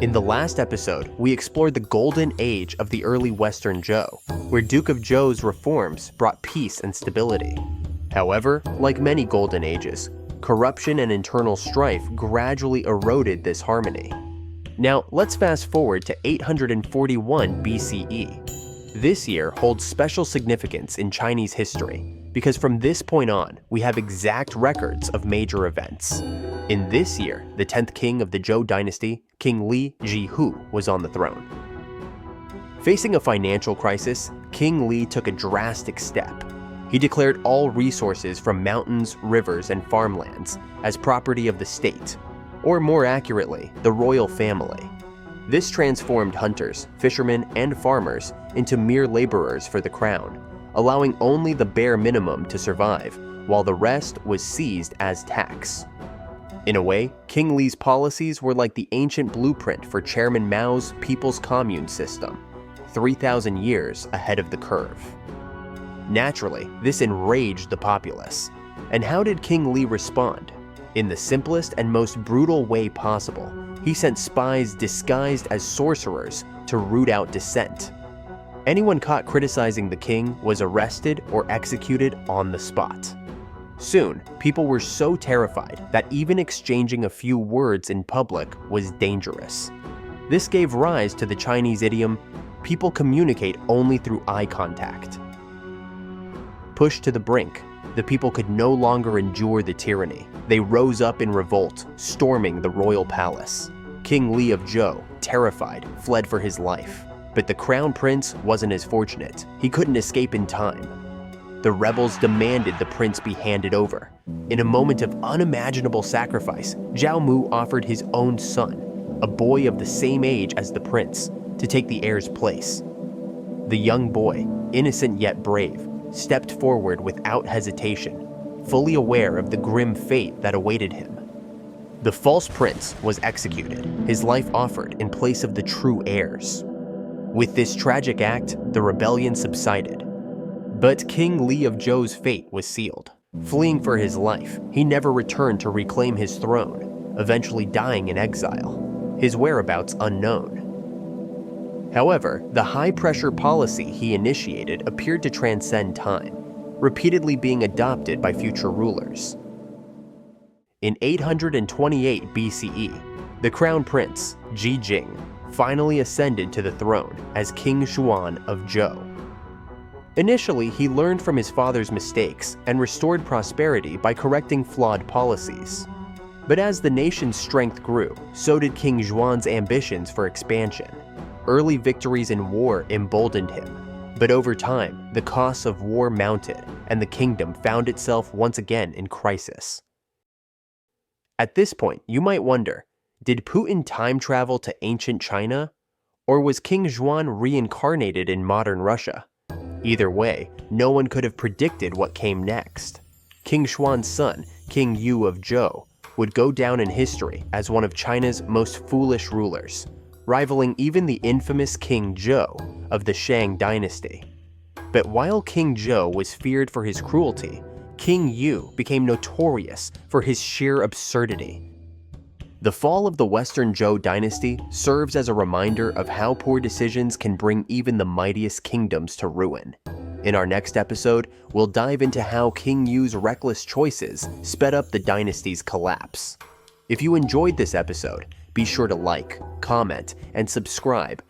In the last episode, we explored the golden age of the early Western Zhou, where Duke of Zhou's reforms brought peace and stability. However, like many golden ages, corruption and internal strife gradually eroded this harmony. Now, let's fast forward to 841 BCE. This year holds special significance in Chinese history because from this point on, we have exact records of major events. In this year, the 10th king of the Zhou Dynasty, King Li Jihu, was on the throne. Facing a financial crisis, King Li took a drastic step. He declared all resources from mountains, rivers, and farmlands as property of the state, or more accurately, the royal family. This transformed hunters, fishermen, and farmers into mere laborers for the crown, allowing only the bare minimum to survive, while the rest was seized as tax. In a way, King Li's policies were like the ancient blueprint for Chairman Mao's People's Commune system, 3,000 years ahead of the curve. Naturally, this enraged the populace. And how did King Li respond? In the simplest and most brutal way possible, he sent spies disguised as sorcerers to root out dissent. Anyone caught criticizing the king was arrested or executed on the spot. Soon, people were so terrified that even exchanging a few words in public was dangerous. This gave rise to the Chinese idiom, "People communicate only through eye contact." Pushed to the brink, the people could no longer endure the tyranny. They rose up in revolt, storming the royal palace. King Li of Zhou, terrified, fled for his life. But the crown prince wasn't as fortunate. He couldn't escape in time. The rebels demanded the prince be handed over. In a moment of unimaginable sacrifice, Zhao Mu offered his own son, a boy of the same age as the prince, to take the heir's place. The young boy, innocent yet brave, stepped forward without hesitation, fully aware of the grim fate that awaited him. The false prince was executed, his life offered in place of the true heirs. With this tragic act, the rebellion subsided. But King Li of Zhou's fate was sealed. Fleeing for his life, he never returned to reclaim his throne, eventually dying in exile, his whereabouts unknown. However, the high-pressure policy he initiated appeared to transcend time, repeatedly being adopted by future rulers. In 828 BCE, the crown prince, Jing, finally ascended to the throne as King Xuan of Zhou. Initially, he learned from his father's mistakes and restored prosperity by correcting flawed policies. But as the nation's strength grew, so did King Xuan's ambitions for expansion. Early victories in war emboldened him, but over time, the costs of war mounted, and the kingdom found itself once again in crisis. At this point, you might wonder, did Putin time travel to ancient China? Or was King Xuan reincarnated in modern Russia? Either way, no one could have predicted what came next. King Xuan's son, King Yu of Zhou, would go down in history as one of China's most foolish rulers, rivaling even the infamous King Zhou of the Shang Dynasty. But while King Zhou was feared for his cruelty, King Yu became notorious for his sheer absurdity. The fall of the Western Zhou Dynasty serves as a reminder of how poor decisions can bring even the mightiest kingdoms to ruin. In our next episode, we'll dive into how King Yu's reckless choices sped up the dynasty's collapse. If you enjoyed this episode, be sure to like, comment, and subscribe